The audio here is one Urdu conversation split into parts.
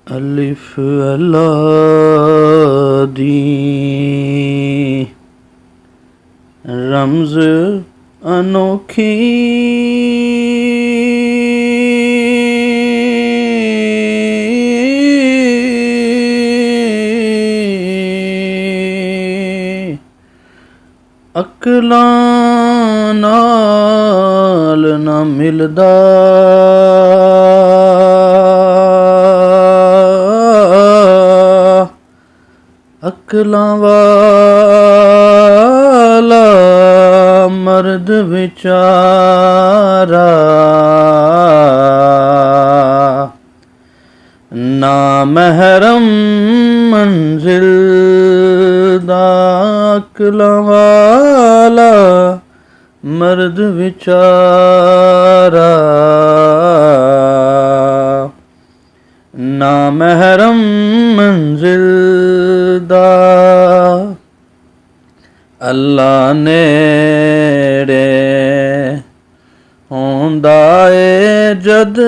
الف اللہ دی رمز انوکھی عقلاں نال نہ ملدا عقلاں والا مرد بیچارہ نامحرم منزل دا عقلاں والا مرد بیچارہ نامحرم منزل دا اللہ نیڑے ہوندا اے جد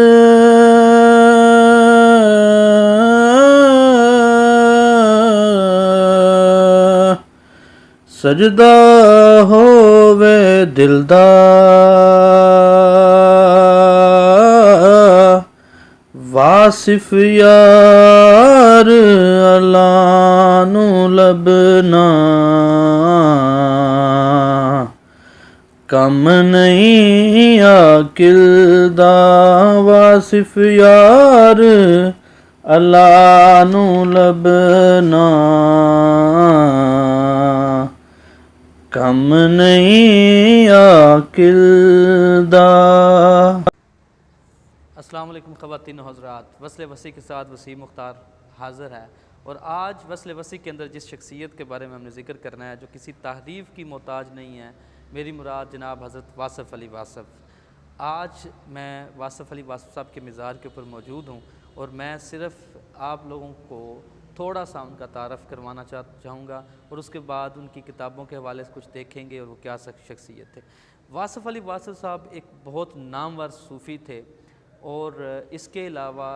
سجدہ ہووے دل دا واصف یار اللہ نو لبنا کم نہیں عاقل دا واصف یار اللہ نو لبنا کم نہیں عاقل دا۔ السلام علیکم خواتین و حضرات، وصل وسیع کے ساتھ وسیم مختار حاضر ہے، اور آج وصل وسیع کے اندر جس شخصیت کے بارے میں ہم نے ذکر کرنا ہے جو کسی تعریف کی محتاج نہیں ہے، میری مراد جناب حضرت واصف علی واصف۔ آج میں واصف علی واصف صاحب کے مزار کے اوپر موجود ہوں، اور میں صرف آپ لوگوں کو تھوڑا سا ان کا تعارف کروانا چاہوں گا، اور اس کے بعد ان کی کتابوں کے حوالے سے کچھ دیکھیں گے اور وہ کیا شخصیت ہے۔ واصف علی واصف صاحب ایک بہت نامور صوفی تھے، اور اس کے علاوہ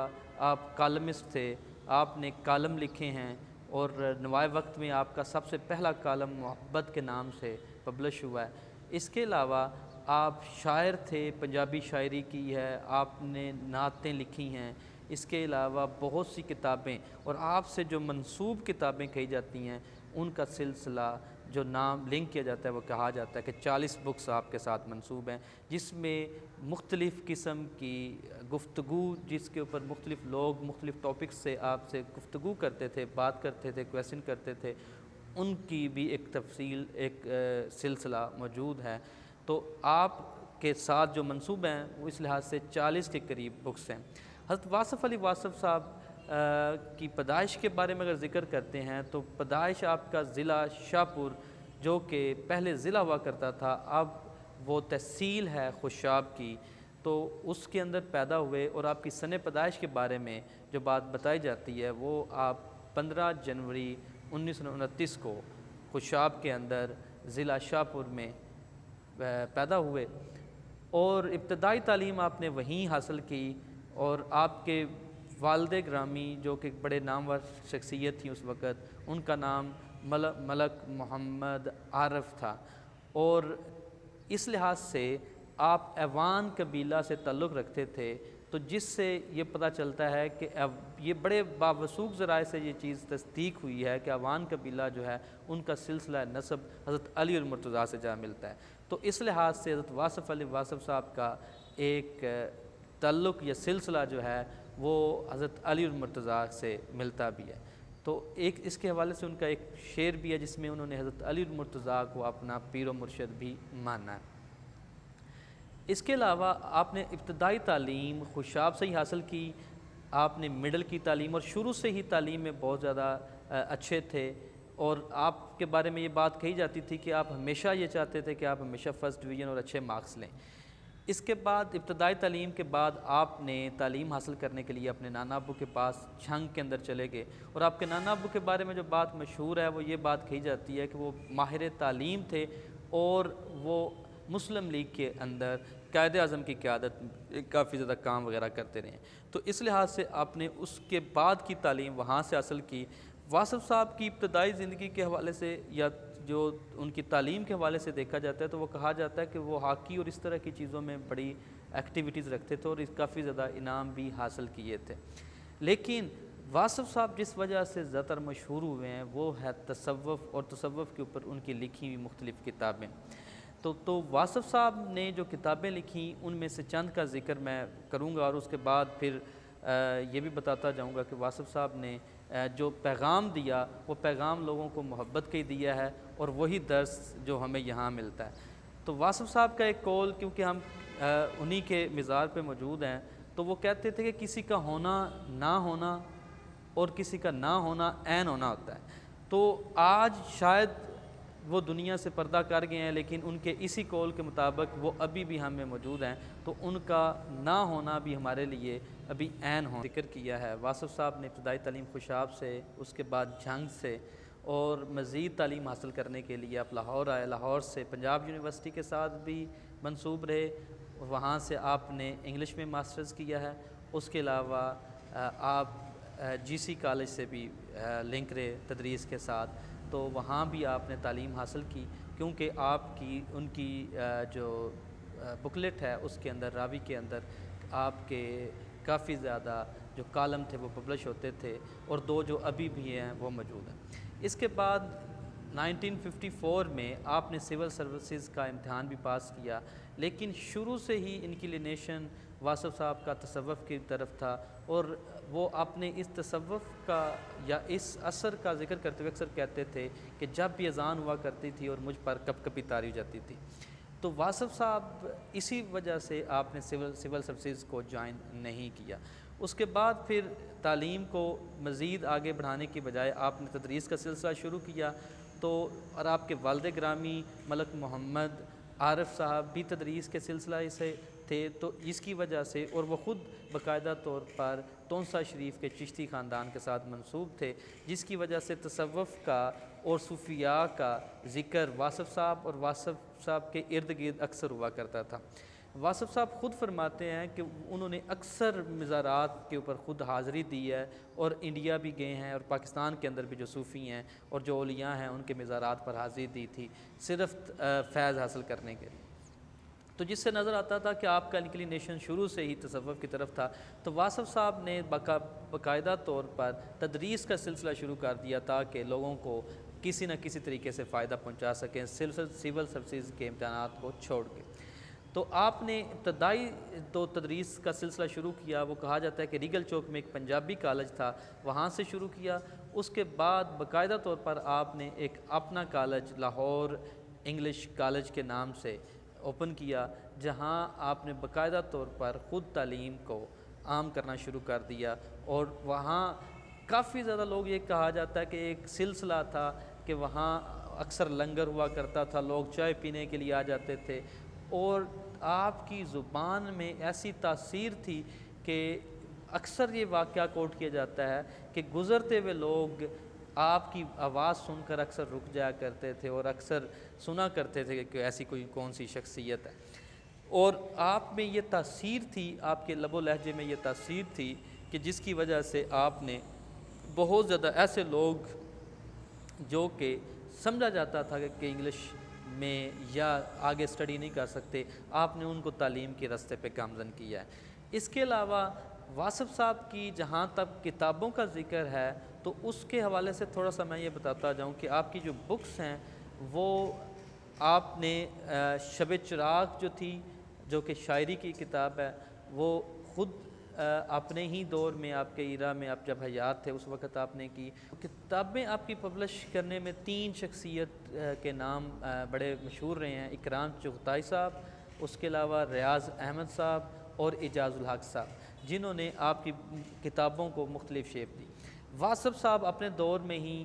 آپ کالمسٹ تھے، آپ نے کالم لکھے ہیں، اور نوائے وقت میں آپ کا سب سے پہلا کالم محبت کے نام سے پبلش ہوا ہے۔ اس کے علاوہ آپ شاعر تھے، پنجابی شاعری کی ہے، آپ نے نعتیں لکھی ہیں، اس کے علاوہ بہت سی کتابیں، اور آپ سے جو منسوب کتابیں کہی جاتی ہیں ان کا سلسلہ جو نام لنک کیا جاتا ہے وہ کہا جاتا ہے کہ 40 بکس آپ کے ساتھ منسوب ہیں، جس میں مختلف قسم کی گفتگو، جس کے اوپر مختلف لوگ مختلف ٹاپکس سے آپ سے گفتگو کرتے تھے، بات کرتے تھے، کویسچن کرتے تھے، ان کی بھی ایک تفصیل، ایک سلسلہ موجود ہے۔ تو آپ کے ساتھ جو منسوب ہیں وہ اس لحاظ سے 40 کے قریب بکس ہیں۔ حضرت واصف علی واصف صاحب کی پیدائش کے بارے میں اگر ذکر کرتے ہیں تو پیدائش آپ کا ضلع شاہپور، جو کہ پہلے ضلع ہوا کرتا تھا، اب وہ تحصیل ہے خوشاب کی، تو اس کے اندر پیدا ہوئے، اور آپ کی سن پیدائش کے بارے میں جو بات بتائی جاتی ہے وہ آپ 15 جنوری 1929 کو خوشاب کے اندر ضلع شاہپور میں پیدا ہوئے، اور ابتدائی تعلیم آپ نے وہیں حاصل کی، اور آپ کے والد گرامی جو کہ بڑے نامور شخصیت تھیں اس وقت، ان کا نام ملک محمد عارف تھا، اور اس لحاظ سے آپ ایوان قبیلہ سے تعلق رکھتے تھے، تو جس سے یہ پتہ چلتا ہے کہ یہ بڑے باوثوق ذرائع سے یہ چیز تصدیق ہوئی ہے کہ ایوان قبیلہ جو ہے ان کا سلسلہ نسب حضرت علی المرتضیٰ سے جا ملتا ہے۔ تو اس لحاظ سے حضرت واصف علی واصف صاحب کا ایک تعلق یا سلسلہ جو ہے وہ حضرت علی المرتضیٰ سے ملتا بھی ہے۔ تو ایک اس کے حوالے سے ان کا ایک شعر بھی ہے جس میں انہوں نے حضرت علی المرتضیٰ کو اپنا پیر و مرشد بھی مانا ہے۔ اس کے علاوہ آپ نے ابتدائی تعلیم خوشاب سے ہی حاصل کی، آپ نے مڈل کی تعلیم، اور شروع سے ہی تعلیم میں بہت زیادہ اچھے تھے، اور آپ کے بارے میں یہ بات کہی جاتی تھی کہ آپ ہمیشہ یہ چاہتے تھے کہ آپ ہمیشہ فرسٹ ڈویژن اور اچھے مارکس لیں۔ اس کے بعد ابتدائی تعلیم کے بعد آپ نے تعلیم حاصل کرنے کے لیے اپنے نانا ابو کے پاس جھنگ کے اندر چلے گئے، اور آپ کے نانا ابو کے بارے میں جو بات مشہور ہے وہ یہ بات کہی جاتی ہے کہ وہ ماہر تعلیم تھے، اور وہ مسلم لیگ کے اندر قائد اعظم کی قیادت کافی زیادہ کام وغیرہ کرتے رہے ہیں۔ تو اس لحاظ سے آپ نے اس کے بعد کی تعلیم وہاں سے حاصل کی۔ واصف صاحب کی ابتدائی زندگی کے حوالے سے یا جو ان کی تعلیم کے حوالے سے دیکھا جاتا ہے تو وہ کہا جاتا ہے کہ وہ ہاکی اور اس طرح کی چیزوں میں بڑی ایکٹیویٹیز رکھتے تھے اور کافی زیادہ انعام بھی حاصل کیے تھے۔ لیکن واصف صاحب جس وجہ سے زیادہ تر مشہور ہوئے ہیں وہ ہے تصوف، اور تصوف کے اوپر ان کی لکھی ہوئی مختلف کتابیں۔ تو واصف صاحب نے جو کتابیں لکھیں ان میں سے چند کا ذکر میں کروں گا، اور اس کے بعد پھر یہ بھی بتاتا جاؤں گا کہ واصف صاحب نے جو پیغام دیا وہ پیغام لوگوں کو محبت کا ہی دیا ہے، اور وہی درس جو ہمیں یہاں ملتا ہے۔ تو واصف صاحب کا ایک قول، کیونکہ ہم انہی کے مزار پہ موجود ہیں، تو وہ کہتے تھے کہ کسی کا ہونا نہ ہونا اور کسی کا نہ ہونا عین ہونا ہوتا ہے۔ تو آج شاید وہ دنیا سے پردہ کر گئے ہیں، لیکن ان کے اسی قول کے مطابق وہ ابھی بھی ہم میں موجود ہیں، تو ان کا نہ ہونا بھی ہمارے لیے ابھی عین ہو۔ ذکر کیا ہے واصف صاحب نے ابتدائی تعلیم خوشاب سے، اس کے بعد جھنگ سے، اور مزید تعلیم حاصل کرنے کے لیے آپ لاہور آئے۔ لاہور سے پنجاب یونیورسٹی کے ساتھ بھی منسوب رہے، وہاں سے آپ نے انگلش میں ماسٹرز کیا ہے۔ اس کے علاوہ آپ جی سی کالج سے بھی لنک رہے تدریس کے ساتھ، تو وہاں بھی آپ نے تعلیم حاصل کی، کیونکہ آپ کی ان کی جو بکلیٹ ہے اس کے اندر، راوی کے اندر آپ کے کافی زیادہ جو کالم تھے وہ پبلش ہوتے تھے، اور دو جو ابھی بھی ہیں وہ موجود ہیں۔ اس کے بعد 1954 میں آپ نے سول سروسز کا امتحان بھی پاس کیا، لیکن شروع سے ہی انکلینیشن واصف صاحب کا تصوف کی طرف تھا، اور وہ اپنے اس تصوف کا یا اس اثر کا ذکر کرتے ہوئے اکثر کہتے تھے کہ جب بھی اذان ہوا کرتی تھی اور مجھ پر کپ کپی طاری ہو جاتی تھی۔ تو واصف صاحب اسی وجہ سے آپ نے سول سروسز کو جوائن نہیں کیا۔ اس کے بعد پھر تعلیم کو مزید آگے بڑھانے کی بجائے آپ نے تدریس کا سلسلہ شروع کیا، تو اور آپ کے والد گرامی ملک محمد عارف صاحب بھی تدریس کے سلسلہ سے تھے، تو اس کی وجہ سے، اور وہ خود باقاعدہ طور پر تونسا شریف کے چشتی خاندان کے ساتھ منسوب تھے، جس کی وجہ سے تصوف کا اور صوفیاء کا ذکر واصف صاحب اور واصف صاحب کے ارد گرد اکثر ہوا کرتا تھا۔ واصف صاحب خود فرماتے ہیں کہ انہوں نے اکثر مزارات کے اوپر خود حاضری دی ہے، اور انڈیا بھی گئے ہیں، اور پاکستان کے اندر بھی جو صوفی ہیں اور جو اولیاء ہیں ان کے مزارات پر حاضری دی تھی، صرف فیض حاصل کرنے کے لیے۔ تو جس سے نظر آتا تھا کہ آپ کا انکلینیشن شروع سے ہی تصوف کی طرف تھا۔ تو واصف صاحب نے باقاعدہ طور پر تدریس کا سلسلہ شروع کر دیا تاکہ لوگوں کو کسی نہ کسی طریقے سے فائدہ پہنچا سکیں سول سروسز کے امتحانات کو چھوڑ کے۔ تو آپ نے ابتدائی تو تدریس کا سلسلہ شروع کیا، وہ کہا جاتا ہے کہ ریگل چوک میں ایک پنجابی کالج تھا، وہاں سے شروع کیا۔ اس کے بعد باقاعدہ طور پر آپ نے ایک اپنا کالج لاہور انگلش کالج کے نام سے اوپن کیا، جہاں آپ نے باقاعدہ طور پر خود تعلیم کو عام کرنا شروع کر دیا، اور وہاں کافی زیادہ لوگ، یہ کہا جاتا ہے کہ ایک سلسلہ تھا کہ وہاں اکثر لنگر ہوا کرتا تھا، لوگ چائے پینے کے لیے آ جاتے تھے، اور آپ کی زبان میں ایسی تاثیر تھی کہ اکثر یہ واقعہ کوٹ کیا جاتا ہے کہ گزرتے ہوئے لوگ آپ کی آواز سن کر اکثر رک جایا کرتے تھے، اور اکثر سنا کرتے تھے کہ ایسی کوئی کون سی شخصیت ہے۔ اور آپ میں یہ تاثیر تھی، آپ کے لب و لہجے میں یہ تاثیر تھی کہ جس کی وجہ سے آپ نے بہت زیادہ ایسے لوگ جو کہ سمجھا جاتا تھا کہ انگلش میں یا آگے سٹڈی نہیں کر سکتے، آپ نے ان کو تعلیم کے راستے پہ گامزن کیا ہے۔ اس کے علاوہ واصف صاحب کی جہاں تک کتابوں کا ذکر ہے تو اس کے حوالے سے تھوڑا سا میں یہ بتاتا جاؤں کہ آپ کی جو بکس ہیں وہ آپ نے شب چراغ جو تھی، جو کہ شاعری کی کتاب ہے، وہ خود اپنے ہی دور میں، آپ کے ایرا میں، آپ جب حیات تھے اس وقت آپ نے کی کتابیں۔ آپ کی پبلش کرنے میں 3 شخصیت کے نام بڑے مشہور رہے ہیں: اکرام چغتائی صاحب، اس کے علاوہ ریاض احمد صاحب اور اعجاز الحق صاحب، جنہوں نے آپ کی کتابوں کو مختلف شیپ دی۔ واصف صاحب اپنے دور میں ہی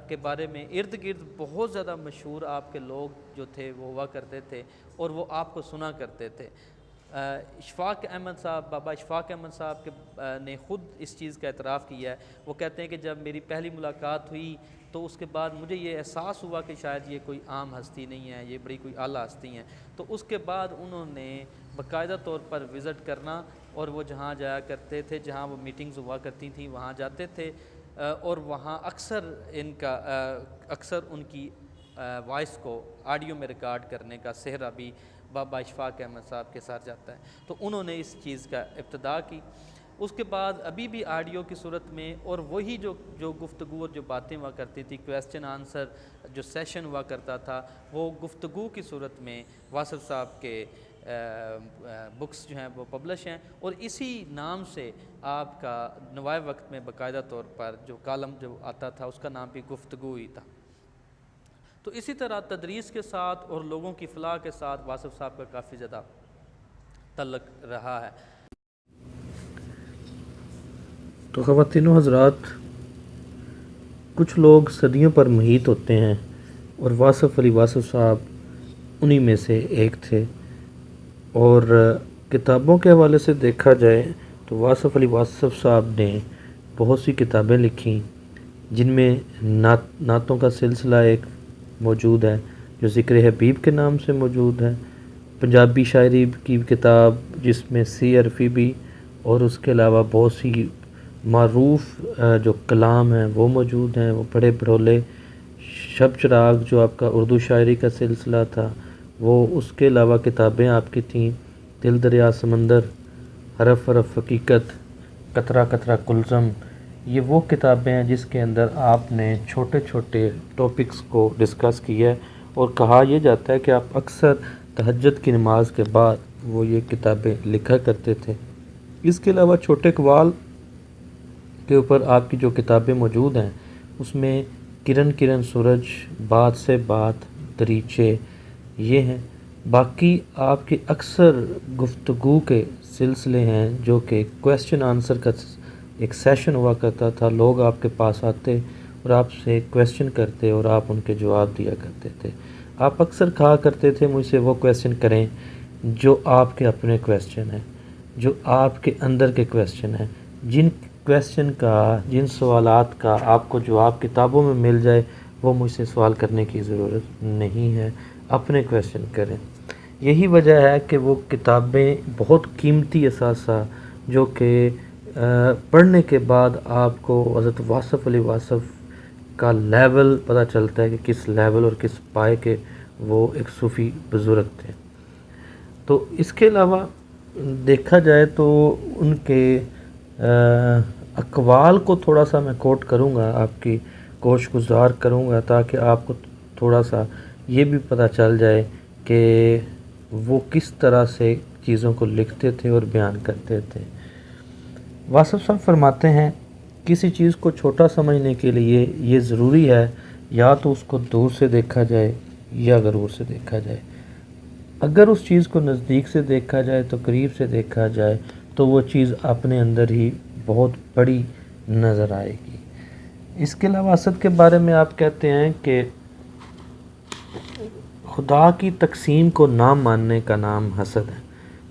کے بارے میں ارد گرد بہت زیادہ مشہور آپ کے لوگ جو تھے وہ ہوا کرتے تھے، اور وہ آپ کو سنا کرتے تھے۔ اشفاق احمد صاحب، بابا اشفاق احمد صاحب کے نے خود اس چیز کا اعتراف کیا ہے. وہ کہتے ہیں کہ جب میری پہلی ملاقات ہوئی تو اس کے بعد مجھے یہ احساس ہوا کہ شاید یہ کوئی عام ہستی نہیں ہے، یہ بڑی کوئی اعلیٰ ہستی ہیں. تو اس کے بعد انہوں نے باقاعدہ طور پر وزٹ کرنا، اور وہ جہاں جایا کرتے تھے، جہاں وہ میٹنگز ہوا کرتی تھیں وہاں جاتے تھے، اور وہاں اکثر ان کی وائس کو آڈیو میں ریکارڈ کرنے کا سہرا بھی بابا اشفاق احمد صاحب کے ساتھ جاتا ہے. تو انہوں نے اس چیز کا ابتدا کی. اس کے بعد ابھی بھی آڈیو کی صورت میں، اور وہی جو گفتگو اور جو باتیں ہوا کرتی تھی، کویسچن آنسر جو سیشن ہوا کرتا تھا، وہ گفتگو کی صورت میں واصف صاحب کے بکس جو ہیں وہ پبلش ہیں. اور اسی نام سے آپ کا نوائے وقت میں باقاعدہ طور پر جو کالم جو آتا تھا اس کا نام بھی گفتگو ہی تھا. تو اسی طرح تدریس کے ساتھ اور لوگوں کی فلاح کے ساتھ واصف صاحب کا کافی زیادہ تعلق رہا ہے. تو خواتین و حضرات، کچھ لوگ صدیوں پر محیط ہوتے ہیں، اور واصف علی واصف صاحب انہی میں سے ایک تھے. اور کتابوں کے حوالے سے دیکھا جائے تو واصف علی واصف صاحب نے بہت سی کتابیں لکھیں، جن میں نعتوں کا سلسلہ ایک موجود ہے جو ذکر حبیب کے نام سے موجود ہے، پنجابی شاعری کی کتاب جس میں سی عرفی بھی، اور اس کے علاوہ بہت سی معروف جو کلام ہیں وہ موجود ہیں، وہ بڑے برولے. شب چراغ جو آپ کا اردو شاعری کا سلسلہ تھا وہ، اس کے علاوہ کتابیں آپ کی تھیں دل دریا سمندر، حرف حرف حقیقت، قطرہ قطرہ کلثم. یہ وہ کتابیں ہیں جس کے اندر آپ نے چھوٹے چھوٹے ٹاپکس کو ڈسکس کیا ہے، اور کہا یہ جاتا ہے کہ آپ اکثر تہجد کی نماز کے بعد وہ یہ کتابیں لکھا کرتے تھے. اس کے علاوہ چھوٹے اقوال کے اوپر آپ کی جو کتابیں موجود ہیں اس میں کرن کرن سورج، بات سے بات، دریچے یہ ہیں. باقی آپ کے اکثر گفتگو کے سلسلے ہیں جو کہ کویسچن آنسر کا ایک سیشن ہوا کرتا تھا. لوگ آپ کے پاس آتے اور آپ سے کویسچن کرتے اور آپ ان کے جواب دیا کرتے تھے. آپ اکثر کہا کرتے تھے مجھ سے وہ کویسچن کریں جو آپ کے اپنے کویسچن ہیں، جو آپ کے اندر کے کویسچن ہیں. جن کویسچن کا، جن سوالات کا آپ کو جواب کتابوں میں مل جائے وہ مجھ سے سوال کرنے کی ضرورت نہیں ہے، اپنے کویسچن کریں. یہی وجہ ہے کہ وہ کتابیں بہت قیمتی اثاثہ جو کہ پڑھنے کے بعد آپ کو حضرت واصف علی واصف کا لیول پتہ چلتا ہے کہ کس لیول اور کس پائے کے وہ ایک صوفی بزرگ تھے. تو اس کے علاوہ دیکھا جائے تو ان کے اقوال کو تھوڑا سا میں کوٹ کروں گا، آپ کی کوشش گزار کروں گا تاکہ آپ کو تھوڑا سا یہ بھی پتہ چل جائے کہ وہ کس طرح سے چیزوں کو لکھتے تھے اور بیان کرتے تھے. واصف صاحب فرماتے ہیں کسی چیز کو چھوٹا سمجھنے کے لیے یہ ضروری ہے یا تو اس کو دور سے دیکھا جائے یا غرور سے دیکھا جائے. اگر اس چیز کو نزدیک سے دیکھا جائے تو قریب سے دیکھا جائے تو وہ چیز اپنے اندر ہی بہت بڑی نظر آئے گی. اس کے علاوہ حسد کے بارے میں آپ کہتے ہیں کہ خدا کی تقسیم کو نہ ماننے کا نام حسد ہے.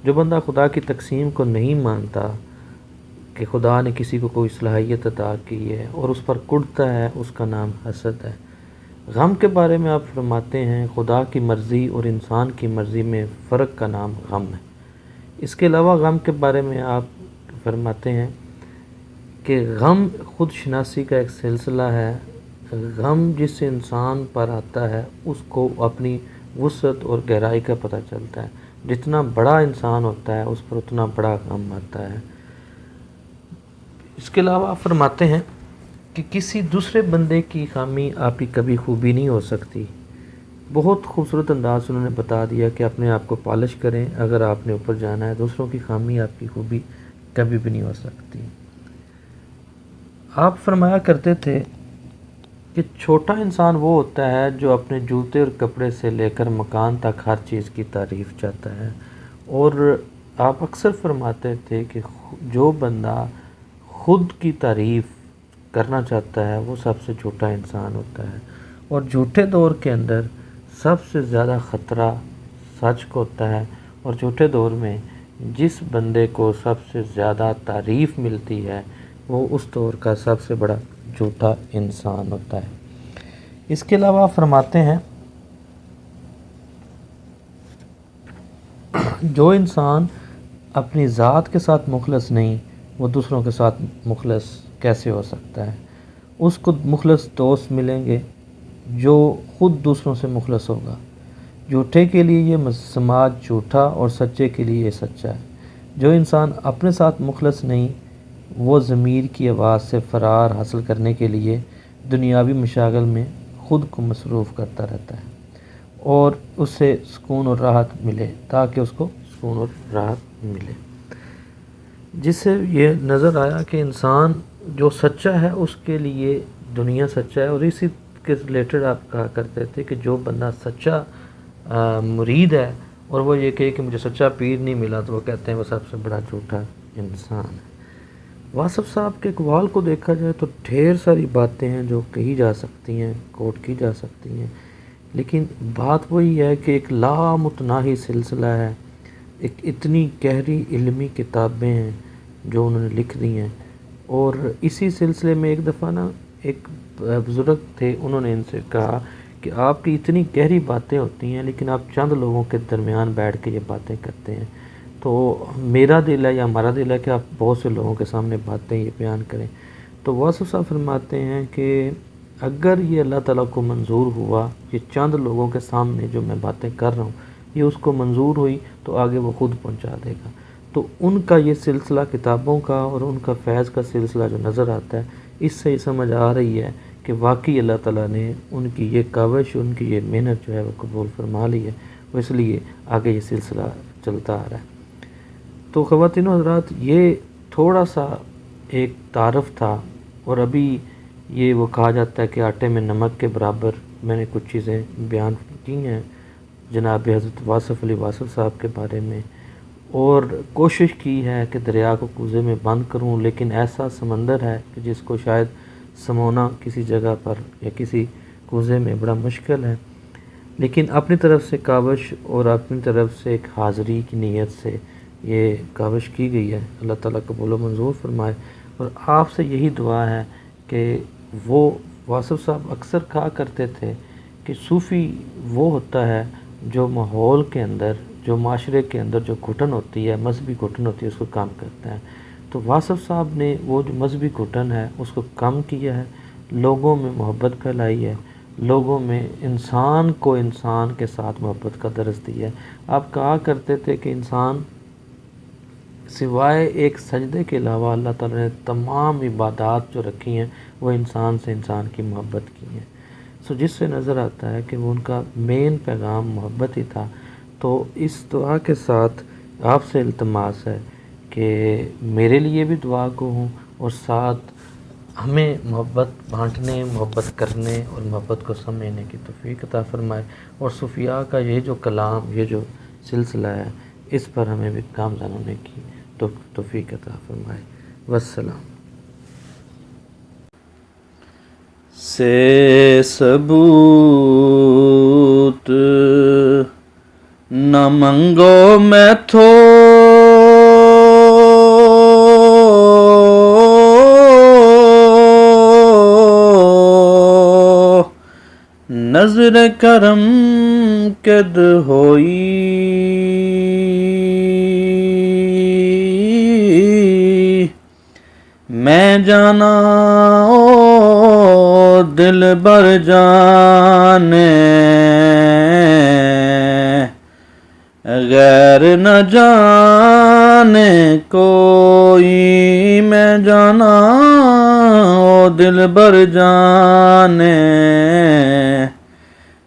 جو بندہ خدا کی تقسیم کو نہیں مانتا کہ خدا نے کسی کو کوئی صلاحیت عطا کی ہے اور اس پر کڑتا ہے، اس کا نام حسد ہے. غم کے بارے میں آپ فرماتے ہیں خدا کی مرضی اور انسان کی مرضی میں فرق کا نام غم ہے. اس کے علاوہ غم کے بارے میں آپ فرماتے ہیں کہ غم خود شناسی کا ایک سلسلہ ہے. غم جس انسان پر آتا ہے اس کو اپنی وسعت اور گہرائی کا پتہ چلتا ہے. جتنا بڑا انسان ہوتا ہے اس پر اتنا بڑا غم آتا ہے. اس کے علاوہ آپ فرماتے ہیں کہ کسی دوسرے بندے کی خامی آپ کی کبھی خوبی نہیں ہو سکتی. بہت خوبصورت انداز انہوں نے بتا دیا کہ اپنے آپ کو پالش کریں اگر آپ نے اوپر جانا ہے. دوسروں کی خامی آپ کی خوبی کبھی بھی نہیں ہو سکتی. آپ فرمایا کرتے تھے کہ چھوٹا انسان وہ ہوتا ہے جو اپنے جوتے اور کپڑے سے لے کر مکان تک ہر چیز کی تعریف چاہتا ہے. اور آپ اکثر فرماتے تھے کہ جو بندہ خود کی تعریف کرنا چاہتا ہے وہ سب سے چھوٹا انسان ہوتا ہے. اور جھوٹے دور کے اندر سب سے زیادہ خطرہ سچ کو ہوتا ہے. اور جھوٹے دور میں جس بندے کو سب سے زیادہ تعریف ملتی ہے وہ اس دور کا سب سے بڑا جھوٹا انسان ہوتا ہے۔ اس کے علاوہ فرماتے ہیں جو انسان اپنی ذات کے ساتھ مخلص نہیں وہ دوسروں کے ساتھ مخلص کیسے ہو سکتا ہے؟ اس کو مخلص دوست ملیں گے جو خود دوسروں سے مخلص ہوگا۔ جھوٹے کے لیے یہ سماج جھوٹا اور سچے کے لیے یہ سچا ہے۔ جو انسان اپنے ساتھ مخلص نہیں وہ ضمیر کی آواز سے فرار حاصل کرنے کے لیے دنیاوی مشاغل میں خود کو مصروف کرتا رہتا ہے اور اسے سکون اور راحت ملے تاکہ اس کو سکون اور راحت ملے۔ جس سے یہ نظر آیا کہ انسان جو سچا ہے اس کے لیے دنیا سچا ہے، اور اسی کے ریلیٹڈ آپ کہا کرتے تھے کہ جو بندہ سچا مرید ہے اور وہ یہ کہے کہ مجھے سچا پیر نہیں ملا تو وہ کہتے ہیں وہ سب سے بڑا جھوٹا انسان ہے۔ واصف صاحب کے اقوال کو دیکھا جائے تو ڈھیر ساری باتیں ہیں جو کہی جا سکتی ہیں، کوٹ کی جا سکتی ہیں، لیکن بات وہی ہے کہ ایک لامتناہی سلسلہ ہے، ایک اتنی گہری علمی کتابیں ہیں جو انہوں نے لکھ دی ہیں۔ اور اسی سلسلے میں ایک دفعہ ایک بزرگ تھے، انہوں نے ان سے کہا کہ آپ کی اتنی گہری باتیں ہوتی ہیں لیکن آپ چند لوگوں کے درمیان بیٹھ کے یہ باتیں کرتے ہیں، تو میرا دل ہے یا ہمارا دل ہے کہ آپ بہت سے لوگوں کے سامنے باتیں یہ بیان کریں۔ تو واصف صاحب فرماتے ہیں کہ اگر یہ اللہ تعالیٰ کو منظور ہوا، یہ چند لوگوں کے سامنے جو میں باتیں کر رہا ہوں یہ اس کو منظور ہوئی تو آگے وہ خود پہنچا دے گا۔ تو ان کا یہ سلسلہ کتابوں کا اور ان کا فیض کا سلسلہ جو نظر آتا ہے، اس سے یہ سمجھ آ رہی ہے کہ واقعی اللہ تعالیٰ نے ان کی یہ کاوش، ان کی یہ محنت جو ہے وہ قبول فرما لی ہے، وہ اس لیے آگے یہ سلسلہ چلتا آ رہا ہے۔ تو خواتین و حضرات، یہ تھوڑا سا ایک تعارف تھا، اور ابھی یہ وہ کہا جاتا ہے کہ آٹے میں نمک کے برابر میں نے کچھ چیزیں بیان کی ہیں جناب حضرت واصف علی واصف صاحب کے بارے میں، اور کوشش کی ہے کہ دریا کو کوزے میں بند کروں، لیکن ایسا سمندر ہے کہ جس کو شاید سمونا کسی جگہ پر یا کسی کوزے میں بڑا مشکل ہے، لیکن اپنی طرف سے کاوش اور اپنی طرف سے ایک حاضری کی نیت سے یہ کاوش کی گئی ہے۔ اللہ تعالیٰ قبول و منظور فرمائے، اور آپ سے یہی دعا ہے کہ وہ واصف صاحب اکثر کہا کرتے تھے کہ صوفی وہ ہوتا ہے جو ماحول کے اندر، جو معاشرے کے اندر جو گھٹن ہوتی ہے، مذہبی گھٹن ہوتی ہے، اس کو کم کرتا ہے۔ تو واصف صاحب نے وہ جو مذہبی گھٹن ہے اس کو کم کیا ہے، لوگوں میں محبت پھیلائی ہے، لوگوں میں انسان کو انسان کے ساتھ محبت کا درس دیا ہے۔ آپ کہا کرتے تھے کہ انسان سوائے ایک سجدے کے علاوہ اللہ تعالیٰ نے تمام عبادات جو رکھی ہیں وہ انسان سے انسان کی محبت کی ہیں، جس سے نظر آتا ہے کہ وہ ان کا مین پیغام محبت ہی تھا۔ تو اس دعا کے ساتھ آپ سے التماس ہے کہ میرے لیے بھی دعا کو ہوں، اور ساتھ ہمیں محبت بانٹنے، محبت کرنے اور محبت کو سمجھنے کی توفیق عطا فرمائے، اور صوفیاء کا یہ جو کلام، یہ جو سلسلہ ہے، اس پر ہمیں بھی گامزن ہونے کی توفیق عطا فرمائے۔ والسلام۔ سے ثبوت نہ منگو میں تھو، نظر کرم قد ہوئی، میں جانا او دل بر جانے، غیر نہ جانے کوئی، میں جانا او دل بر جانے،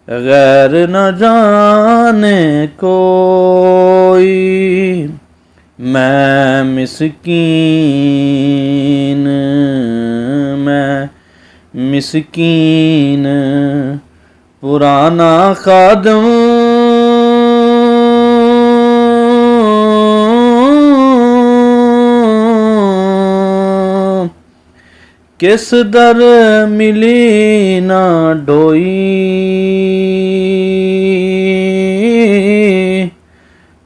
غیر نہ جانے کوئی، میں مسکین پرانا خادم، کس در ملی نہ ڈوئی،